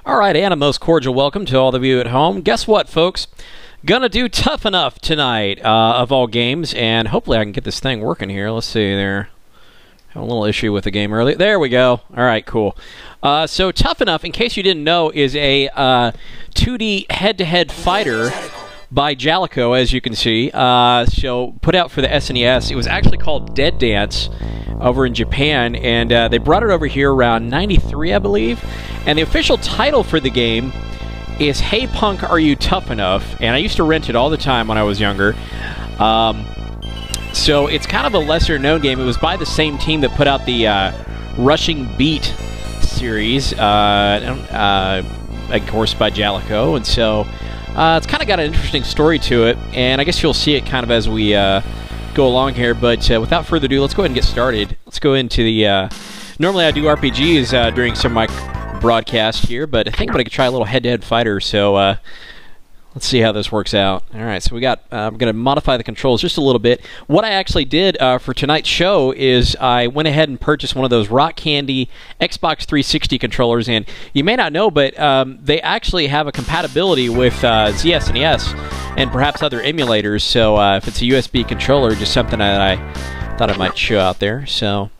All right, and a most cordial welcome to all of you at home. Guess what, folks? Gonna do Tuff-E-Nuff tonight, of all games, and hopefully I can get this thing working here. Let's see there. Had a little issue with the game earlier. There we go. All right, cool. So Tuff-E-Nuff, in case you didn't know, is a 2D head-to-head fighter by Jaleco, as you can see. So put out for the SNES. It was actually called Dead Dance over in Japan, and they brought it over here around 93, I believe. And the official title for the game is Hey Punk, Are You Tuff-E-Nuff? And I used to rent it all the time when I was younger. So it's kind of a lesser-known game. It was by the same team that put out the Rushing Beat series, of course by Jaleco, and so it's kind of got an interesting story to it, and I guess you'll see it kind of as we go along here, but without further ado, let's go ahead and get started. Let's go into the... normally I do RPGs during some of my broadcast here, but I think I'm going to try a little head-to-head fighter, so let's see how this works out. Alright, so we got, I'm going to modify the controls just a little bit. What I actually did for tonight's show is I went ahead and purchased one of those Rock Candy Xbox 360 controllers, and you may not know, but they actually have a compatibility with ZSNES and perhaps other emulators, so if it's a USB controller, just something that I thought I might show out there, so...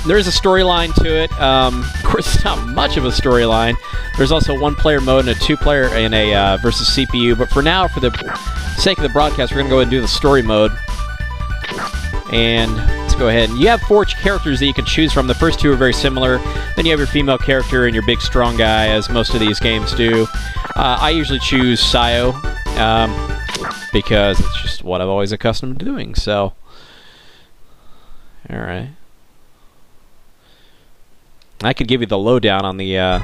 There is a storyline to it. Of course, it's not much of a storyline. There's also one-player mode and a two-player and a versus CPU. But for now, for the sake of the broadcast, we're going to go ahead and do the story mode. And let's go ahead. And you have 4 characters that you can choose from. The first 2 are very similar. Then you have your female character and your big, strong guy, as most of these games do. I usually choose Sayo because it's just what I've always accustomed to doing. So, all right. I could give you the lowdown on the,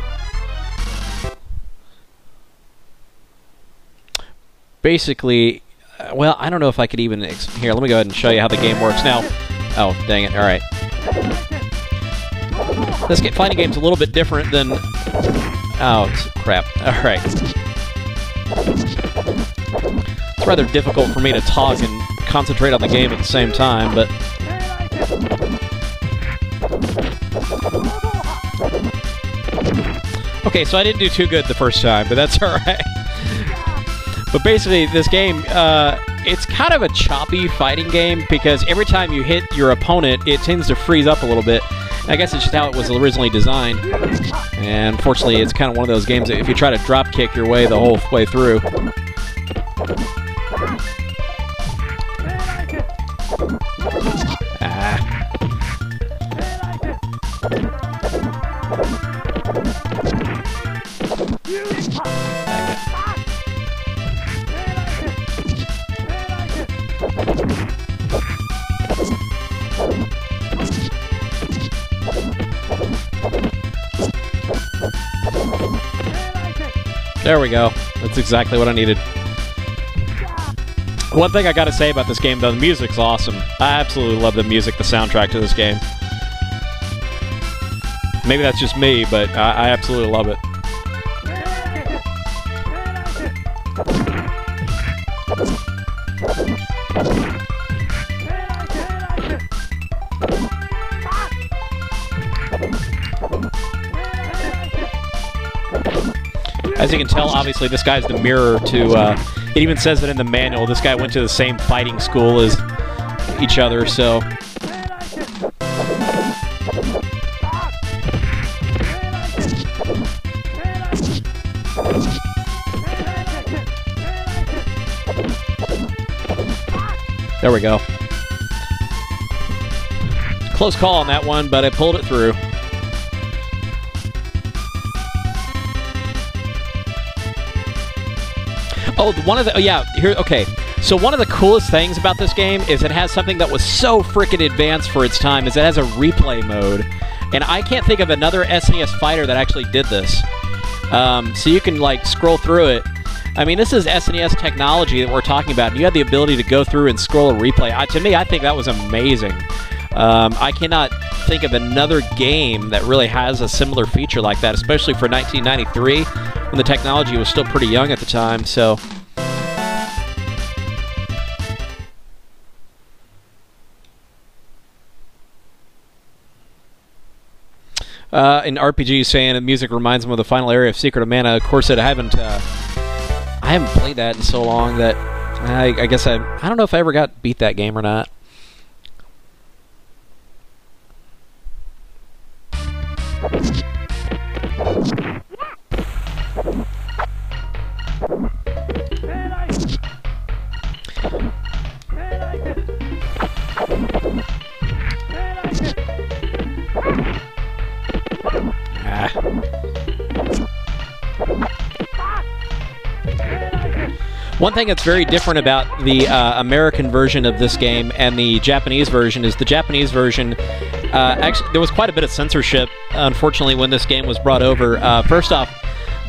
basically, well, I don't know if I could even, here, let me go ahead and show you how the game works now. Oh, dang it, alright. This fighting game's a little bit different than, oh, crap, alright. It's rather difficult for me to talk and concentrate on the game at the same time, but... Okay, so I didn't do too good the first time, but that's alright. But basically, this game, it's kind of a choppy fighting game, because every time you hit your opponent, it tends to freeze up a little bit. I guess it's just how it was originally designed. And unfortunately, it's kind of one of those games that if you try to drop kick your way the whole way through... There we go. That's exactly what I needed. One thing I gotta say about this game, though, the music's awesome. I absolutely love the music, the soundtrack to this game. Maybe that's just me, but I absolutely love it. As you can tell, obviously, this guy's the mirror to, it even says that in the manual, this guy went to the same fighting school as each other, so... There we go. Close call on that one, but I pulled it through. Oh, okay. So one of the coolest things about this game is it has something that was so frickin' advanced for its time, is it has a replay mode. And I can't think of another SNES fighter that actually did this. So you can, like, scroll through it. I mean, this is SNES technology that we're talking about, and you have the ability to go through and scroll a replay. To me, I think that was amazing. I cannot think of another game that really has a similar feature like that, especially for 1993, when the technology was still pretty young at the time, so... In RPG saying the music reminds him of the final area of Secret of Mana. Of course, I haven't played that in so long that I guess I don't know if I ever beat that game or not. One thing that's very different about the American version of this game and the Japanese version is the Japanese version, actually, there was quite a bit of censorship, unfortunately, when this game was brought over. First off,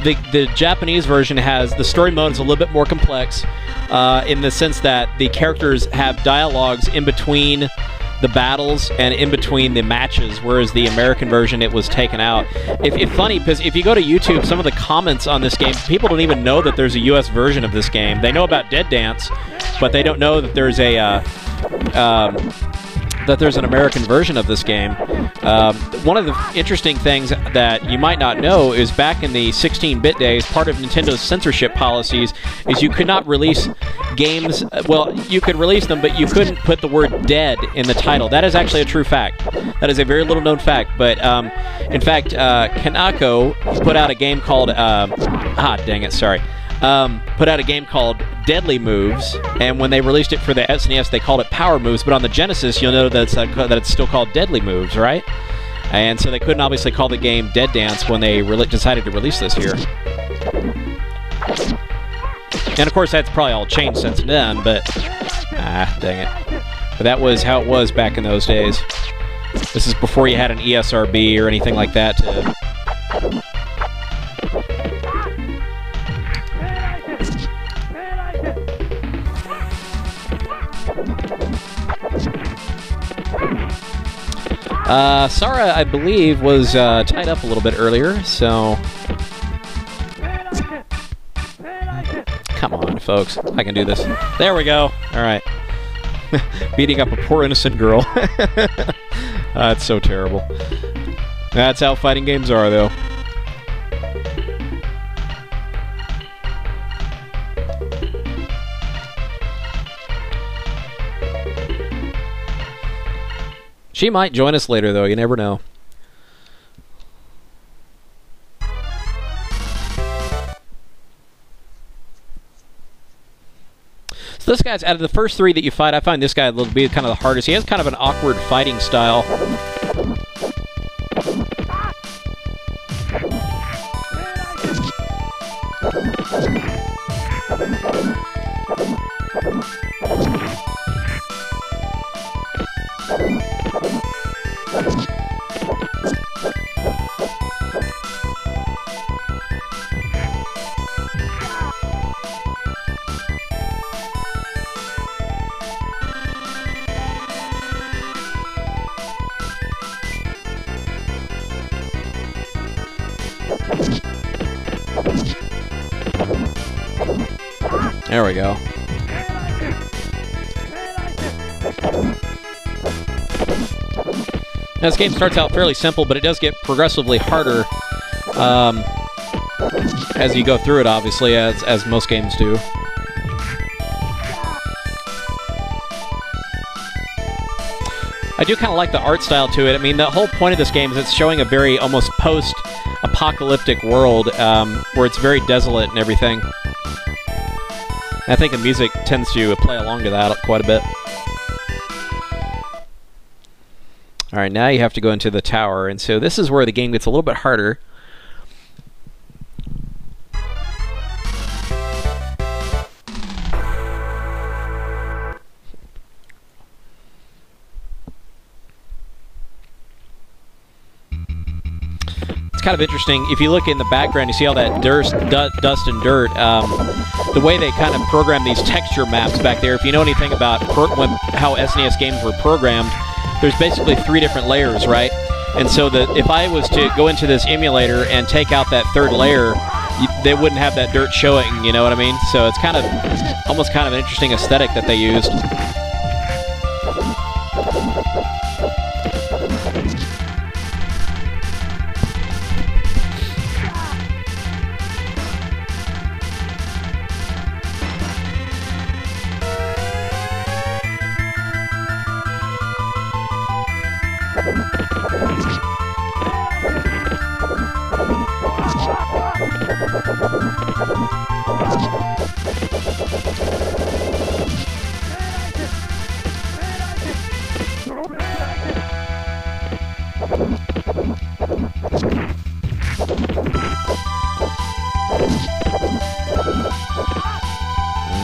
the Japanese version has, the story mode is a little bit more complex in the sense that the characters have dialogues in between the battles and in between the matches, whereas the American version, it was taken out. It's funny, because if you go to YouTube, some of the comments on this game, people don't even know that there's a US version of this game. They know about Dead Dance, but they don't know that there's a that there's an American version of this game. One of the interesting things that you might not know is back in the 16-bit days, part of Nintendo's censorship policies is you could not release games. Well, you could release them, but you couldn't put the word dead in the title. That is actually a true fact. That is a very little known fact. But in fact, Kanako put out a game called put out a game called Deadly Moves, and when they released it for the SNES, they called it Power Moves, but on the Genesis, you'll know that it's still called Deadly Moves, right? And so they couldn't obviously call the game Dead Dance when they decided to release this here. And of course, that's probably all changed since then, but dang it. But that was how it was back in those days. This is before you had an ESRB or anything like that to... Sarah, I believe, was tied up a little bit earlier, so... Come on, folks. I can do this. There we go. All right. Beating up a poor innocent girl. That's so terrible. That's how fighting games are, though. She might join us later, though. You never know. So this guy's, out of the first three that you fight, I find this guy will be kind of the hardest. He has kind of an awkward fighting style. There we go. Now, this game starts out fairly simple, but it does get progressively harder as you go through it, obviously, as most games do. I do kind of like the art style to it. I mean, the whole point of this game is it's showing a very almost post-apocalyptic world where it's very desolate and everything. I think the music tends to play along to that quite a bit. Alright, now you have to go into the tower, and so this is where the game gets a little bit harder. It's kind of interesting. If you look in the background, you see all that dust and dirt. The way they kind of program these texture maps back there, if you know anything about how SNES games were programmed, there's basically 3 different layers, right? And so if I was to go into this emulator and take out that 3rd layer, they wouldn't have that dirt showing, you know what I mean? So it's kind of, almost kind of an interesting aesthetic that they used.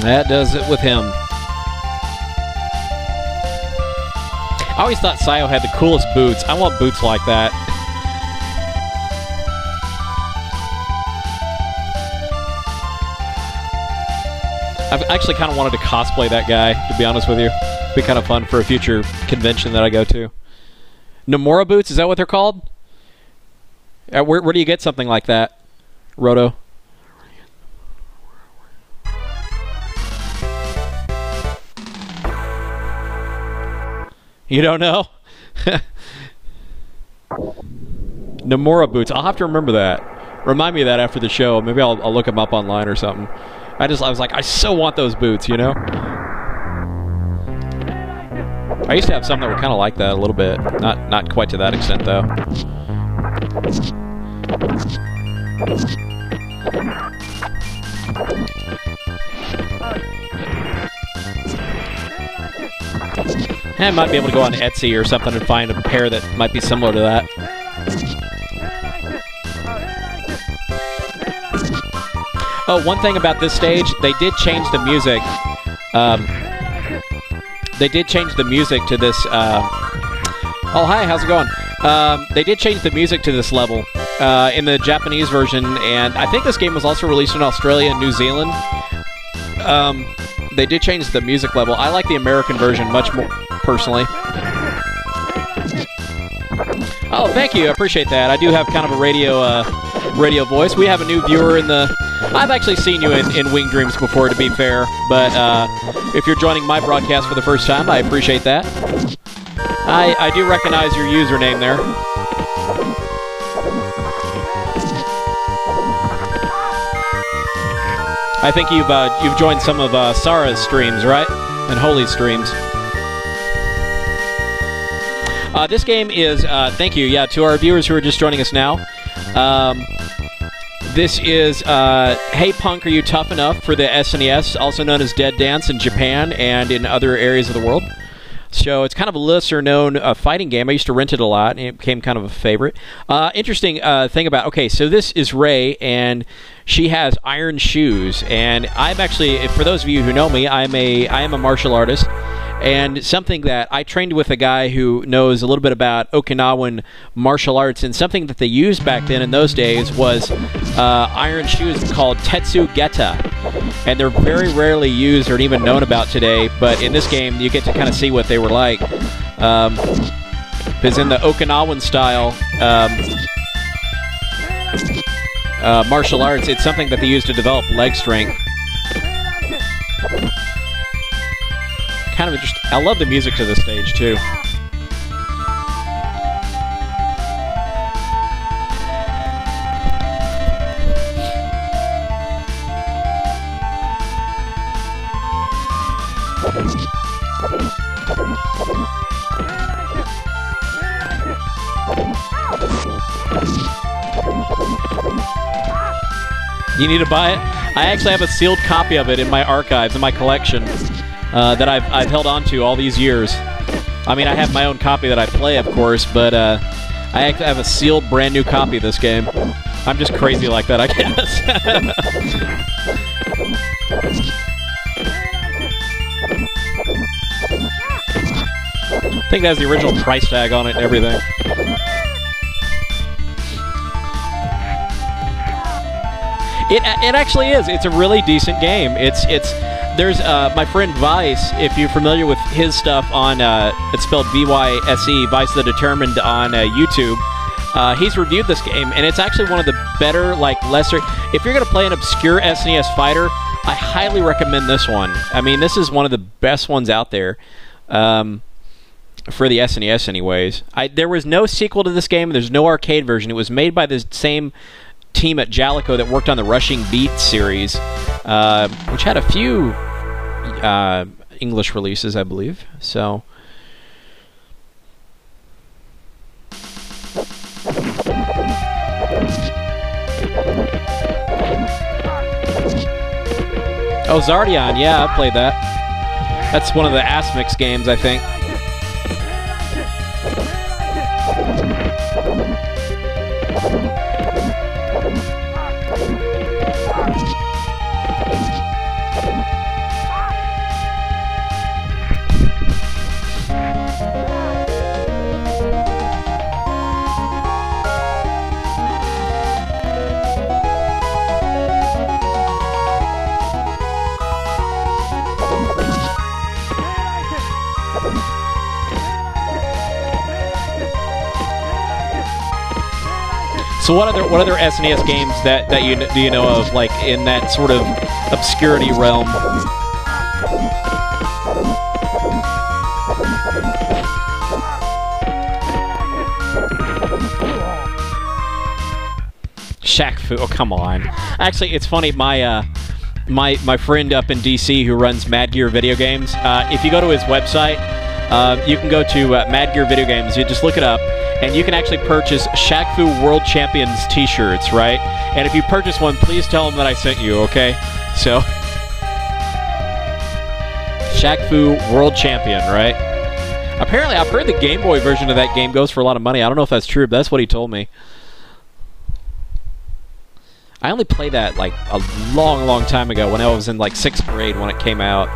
That does it with him. I always thought Sayo had the coolest boots. I want boots like that. I've actually kind of wanted to cosplay that guy, to be honest with you. It'd be kind of fun for a future convention that I go to. Nomura boots, is that what they're called? Where do you get something like that, Roto? You don't know? Nomura boots. I'll have to remember that. Remind me of that after the show. Maybe I'll look them up online or something. I was like, I so want those boots, you know? I used to have some that were kind of like that a little bit. Not quite to that extent, though. I might be able to go on Etsy or something and find a pair that might be similar to that. Oh, one thing about this stage, they did change the music. They did change the music to this... oh, hi, how's it going? They did change the music to this level in the Japanese version, and I think this game was also released in Australia and New Zealand. They did change the music level. I like the American version much more, personally. Oh, thank you. I appreciate that. I do have kind of a radio voice. We have a new viewer in the... I've actually seen you in Wingdreams before, to be fair, but if you're joining my broadcast for the first time, I appreciate that. I do recognize your username there. I think you've joined some of Sarah's streams, right? And Holy's streams. This game is, thank you, yeah, to our viewers who are just joining us now. This is Hey Punk, Are You Tough Enough for the SNES, also known as Dead Dance in Japan and in other areas of the world. So it's kind of a lesser-known fighting game. I used to rent it a lot, and it became kind of a favorite. Interesting thing about... Okay, so this is Ray, and she has iron shoes. And I'm actually... For those of you who know me, I am a martial artist. And something that I trained with a guy who knows a little bit about Okinawan martial arts, and something that they used back then in those days was iron shoes called Tetsu Geta. And they're very rarely used or even known about today, but in this game you get to kind of see what they were like. Because in the Okinawan style martial arts, it's something that they use to develop leg strength. Kind of interesting. I love the music to this stage too. You need to buy it? I actually have a sealed copy of it in my archives, in my collection. That I've held on to all these years. I mean, I have my own copy that I play, of course, but I actually have a sealed, brand new copy of this game. I'm just crazy like that, I guess. I think that has the original price tag on it and everything. It actually is. It's a really decent game. There's my friend Vice, if you're familiar with his stuff on, it's spelled V-Y-S-E, Vice the Determined on YouTube. He's reviewed this game, and it's actually one of the better, like, lesser... If you're going to play an obscure SNES fighter, I highly recommend this one. I mean, this is one of the best ones out there, for the SNES anyways. There was no sequel to this game, there's no arcade version. It was made by the same team at Jaleco that worked on the Rushing Beat series, which had a few English releases, I believe. So, oh, Zardion, yeah, I played that. That's one of the Asmix games, I think. So what other SNES games that do you know of, like in that sort of obscurity realm? Shaq Fu. Oh, come on. Actually, it's funny. My friend up in DC who runs Mad Gear Video Games. If you go to his website, you can go to Mad Gear Video Games. You just look it up, and you can actually purchase Shaq Fu World Champions T-shirts, right? And if you purchase one, please tell him that I sent you. Okay? So, Shaq Fu World Champion, right? Apparently, I've heard the Game Boy version of that game goes for a lot of money. I don't know if that's true, but that's what he told me. I only played that like a long time ago when I was in like 6th grade when it came out.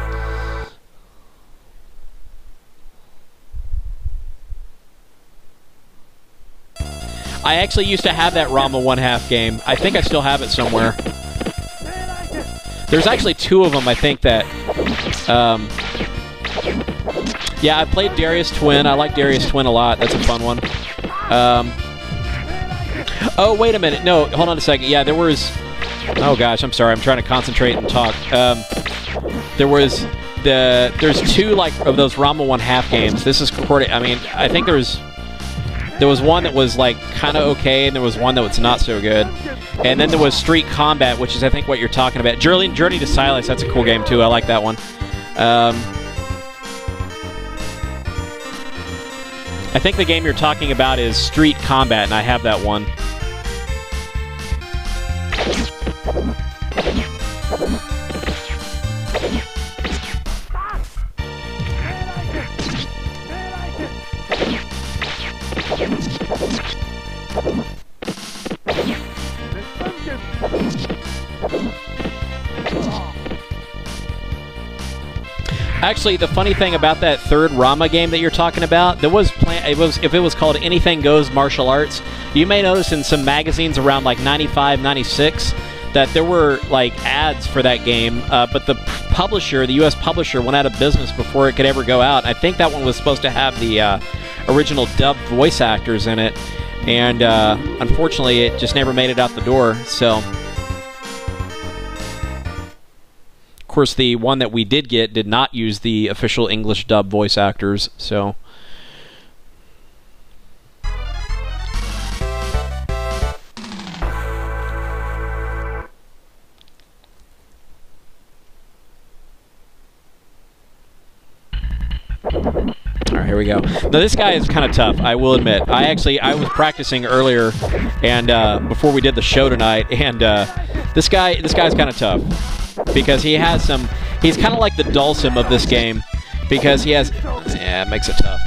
I actually used to have that Rama 1/2 game. I think I still have it somewhere. There's actually 2 of them, I think, that... yeah, I played Darius Twin. I like Darius Twin a lot. That's a fun one. Oh, wait a minute. No, hold on a second. Yeah, there was... Oh, gosh, I'm sorry. I'm trying to concentrate and talk. There's 2, like, of those Rama 1/2 games. This is recorded... I mean, I think there was one that was, like, kind of okay, and there was one that was not so good. And then there was Street Combat, which is, I think, what you're talking about. Journey to Silas, that's a cool game, too. I like that one. I think the game you're talking about is Street Combat, and I have that one. Actually, the funny thing about that third Rama game that you're talking about, if it was called Anything Goes Martial Arts, you may notice in some magazines around like 95, 96, that there were like ads for that game, but the publisher, the U.S. publisher, went out of business before it could ever go out. I think that one was supposed to have the original dubbed voice actors in it, and unfortunately, it just never made it out the door. So, of course, the one that we did get did not use the official English dub voice actors. So. Alright, here we go. Now, this guy is kind of tough, I will admit. I was practicing earlier and before we did the show tonight, and this guy's kind of tough. Because he has some... He's kind of like the Dulcim of this game. Because he has... Yeah, it makes it tough.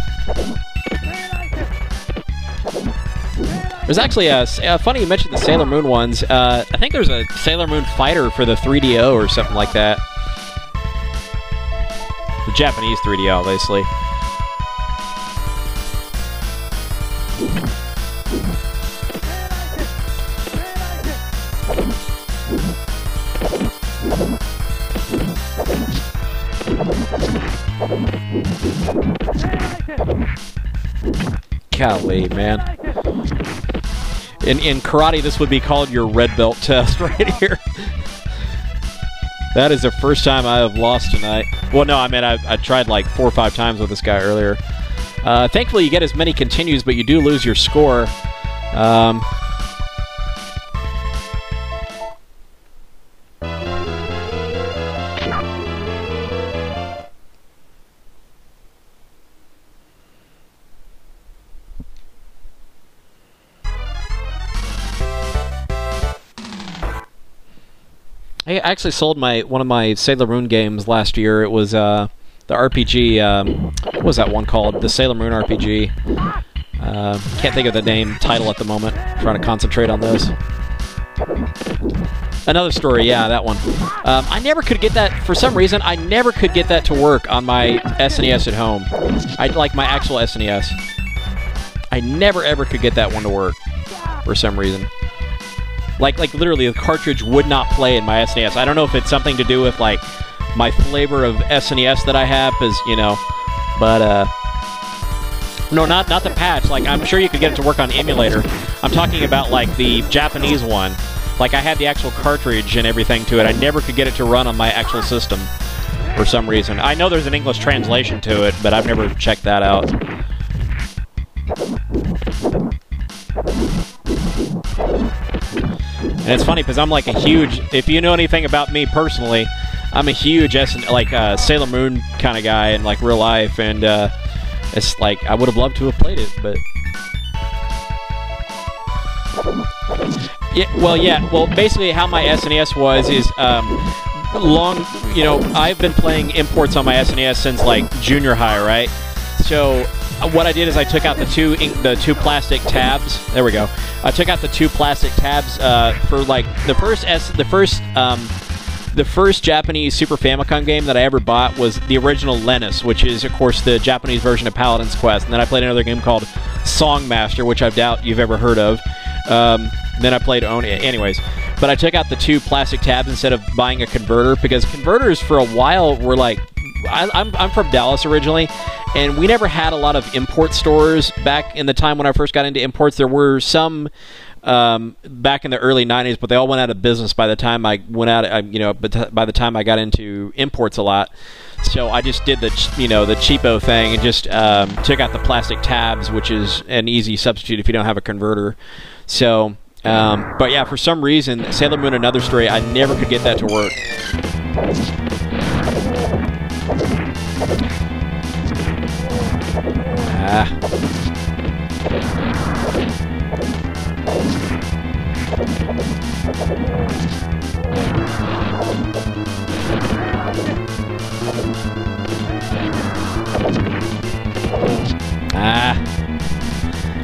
There's actually a... Funny you mentioned the Sailor Moon ones. I think there's a Sailor Moon Fighter for the 3DO or something like that. The Japanese 3DO, obviously. Golly, man. In karate, this would be called your red belt test right here. That is the first time I have lost tonight. Well, no, I mean, I tried like 4 or 5 times with this guy earlier. Thankfully, you get as many continues, but you do lose your score. I actually sold one of my Sailor Moon games last year. It was the RPG. What was that one called? The Sailor Moon RPG. Can't think of the title at the moment. I'm trying to concentrate on this. Another Story, yeah, that one. I never could get that, for some reason, I never could get that to work on my SNES at home. Like my actual SNES. I never ever could get that one to work, for some reason. Like literally, the cartridge would not play in my SNES. I don't know if it's something to do with, like, my flavor of SNES that I have, because, you know, but, No, not the patch. Like, I'm sure you could get it to work on emulator. I'm talking about, like, the Japanese one. Like, I had the actual cartridge and everything to it. I never could get it to run on my actual system for some reason. I know there's an English translation to it, but I've never checked that out. And it's funny, because I'm, like, a huge... If you know anything about me personally, I'm a huge, Sailor Moon kind of guy in, like, real life, and, it's like, I would have loved to have played it, but... Yeah, well, basically how my SNES was is, I've been playing imports on my SNES since, like, junior high, right? So, what I did is I took out the two plastic tabs. There we go. I took out the two plastic tabs, for, like, the first Japanese Super Famicom game that I ever bought was the original Lennis, which is, of course, the Japanese version of Paladin's Quest. And then I played another game called Songmaster, which I doubt you've ever heard of. Then I played anyways. But I took out the two plastic tabs instead of buying a converter, because converters for a while were like... I'm from Dallas originally, and we never had a lot of import stores back in the time when I first got into imports. There were some... back in the early 90s, but they all went out of business by the time I went out, by the time I got into imports a lot. So I just did the cheapo thing and just took out the plastic tabs, which is an easy substitute if you don't have a converter. So, but yeah, for some reason, Sailor Moon Another Story, I never could get that to work.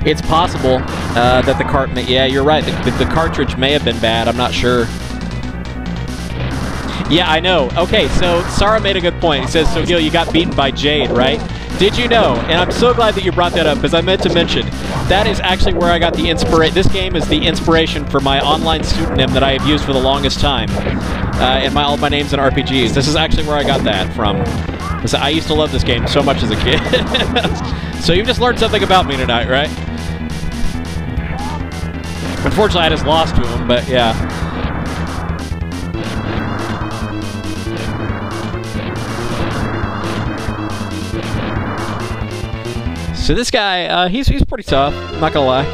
It's possible that the cart... Yeah, you're right. The cartridge may have been bad. I'm not sure. Yeah, I know. Okay, so Sarah made a good point. He says, so Gil, you got beaten by Jade, right? Did you know? And I'm so glad that you brought that up, because I meant to mention, that is actually where I got the inspiration. This game is the inspiration for my online pseudonym that I have used for the longest time. And all my names in RPGs. This is actually where I got that from. I used to love this game so much as a kid. So you just learned something about me tonight, right? Unfortunately, I just lost to him, but yeah. So this guy, he's pretty tough, I'm not gonna lie.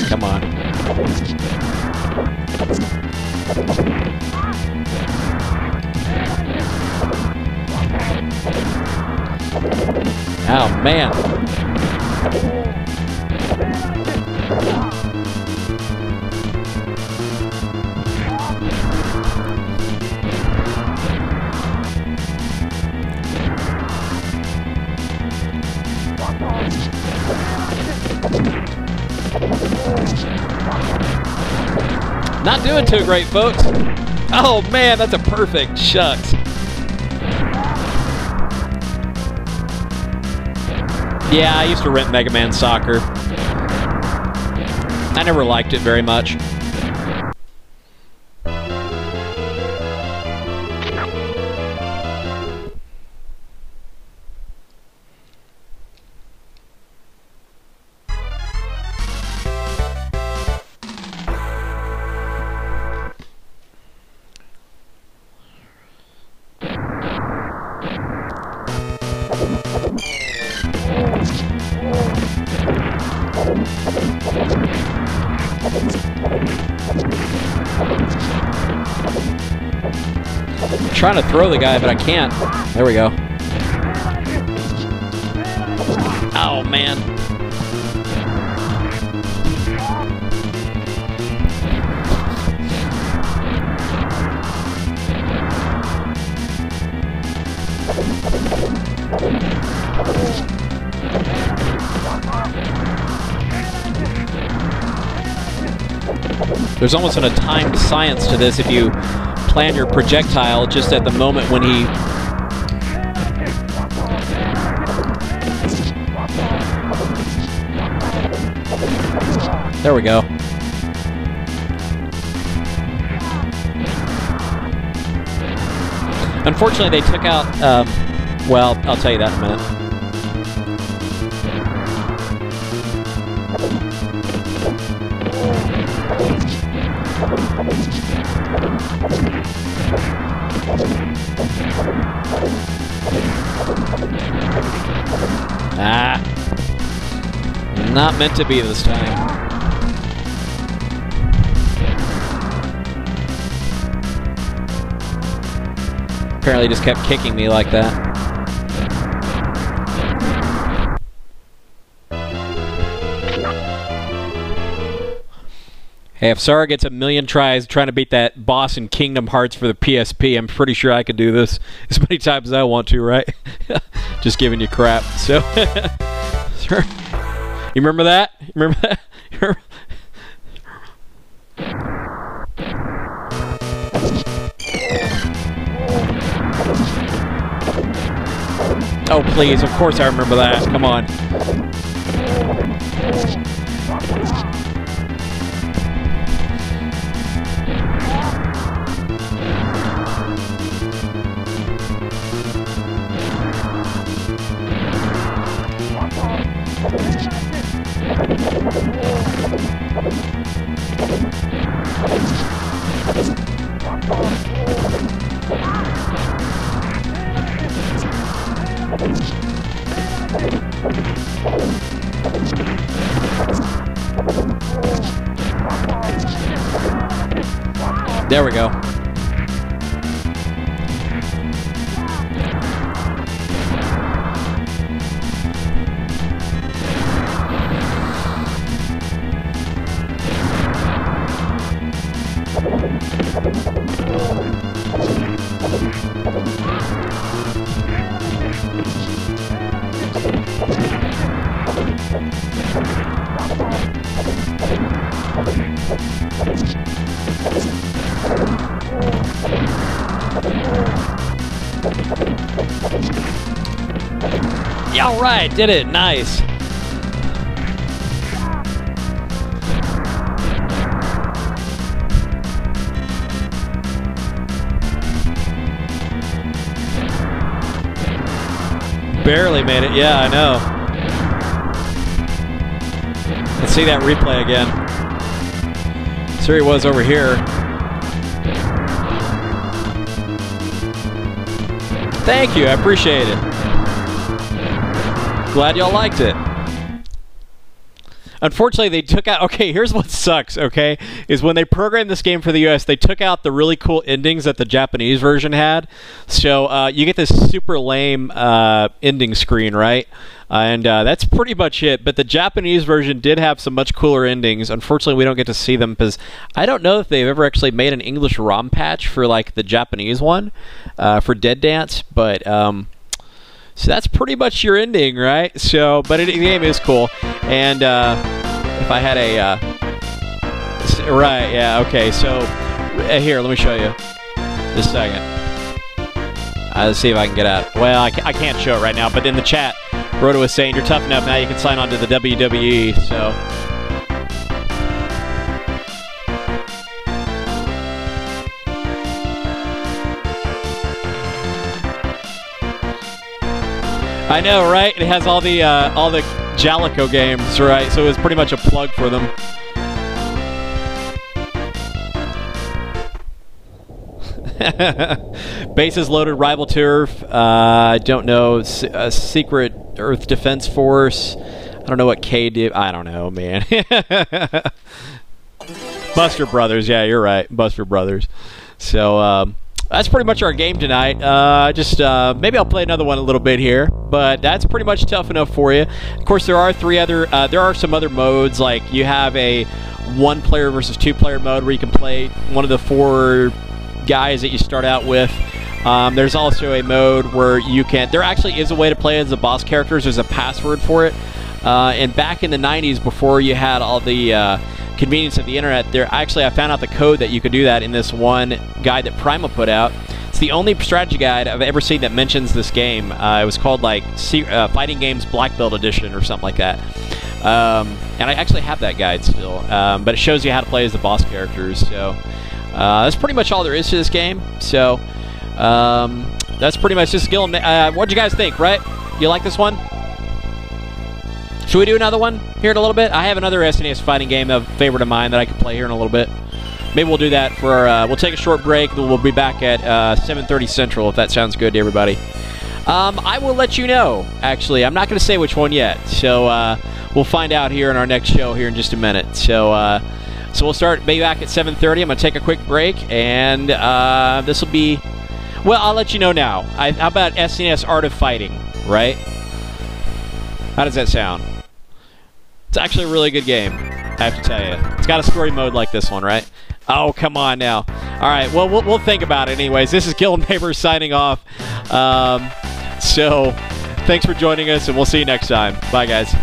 Come on. Oh, man. Not doing too great, folks. Oh, man, that's a perfect. Shucks. Yeah, I used to rent Mega Man Soccer. I never liked it very much. I'm trying to throw the guy, but I can't. There we go. Oh, man. There's almost a timed science to this if you plan your projectile just at the moment when he... There we go. Unfortunately, they took out, well, I'll tell you that in a minute. Ah. Not meant to be this time. Apparently just kept kicking me like that. Hey, if Sarah gets a million tries trying to beat that boss in Kingdom Hearts for the PSP, I'm pretty sure I could do this as many times as I want to, right? Just giving you crap. So, sir, you remember that? You remember that? Oh, please. Of course I remember that. Come on. There we go. Yeah, all right, did it. Nice. Barely made it. Yeah, I know. Let's see that replay again. So he was over here. Thank you, I appreciate it. Glad y'all liked it. Unfortunately, they took out... Okay, here's what sucks, okay? Is when they programmed this game for the US, they took out the really cool endings that the Japanese version had. So you get this super lame ending screen, right? And that's pretty much it. But the Japanese version did have some much cooler endings. Unfortunately, we don't get to see them because I don't know if they've ever actually made an English ROM patch for like the Japanese one for Dead Dance. But... so that's pretty much your ending, right? So, but the game is cool. And if I had a... right, yeah, okay. So, here, let me show you. Just a second. Let's see if I can get out. Well, I can't show it right now, but in the chat, Rhoda was saying, you're tough enough now, you can sign on to the WWE, so... I know, right? It has all the Jaleco games, right? So it was pretty much a plug for them. Bases loaded, rival turf. I don't know. Secret Earth Defense Force. I don't know what K did. I don't know, man. Buster Brothers. Yeah, you're right. Buster Brothers. So, that's pretty much our game tonight. Maybe I'll play another one a little bit here, but that's pretty much tough enough for you. Of course, there are some other modes, like you have a 1-player versus 2-player mode where you can play one of the 4 guys that you start out with. There's also a mode where there actually is a way to play as the boss characters. There's a password for it. And back in the 90s, before you had all the convenience of the internet, I found out the code that you could do that in this one guide that Prima put out. It's the only strategy guide I've ever seen that mentions this game. It was called like Fighting Games Black Belt Edition or something like that. And I actually have that guide still, but it shows you how to play as the boss characters. So that's pretty much all there is to this game. So that's pretty much just skill. What'd you guys think? Right? You like this one? Should we do another one here in a little bit? I have another SNES fighting game, a favorite of mine, that I can play here in a little bit. Maybe we'll do that for. We'll take a short break. Then we'll be back at 7:30 Central, if that sounds good to everybody. I will let you know. Actually, I'm not going to say which one yet. So we'll find out here in our next show here in just a minute. So we'll start maybe back at 7:30. I'm going to take a quick break, and this will be. Well, I'll let you know now. How about SNES Art of Fighting? Right? How does that sound? It's actually a really good game, I have to tell you. It's got a story mode like this one, right? Oh, come on now. All right, well, we'll think about it anyways. This is Kill Neighbor signing off. So, thanks for joining us, and we'll see you next time. Bye, guys.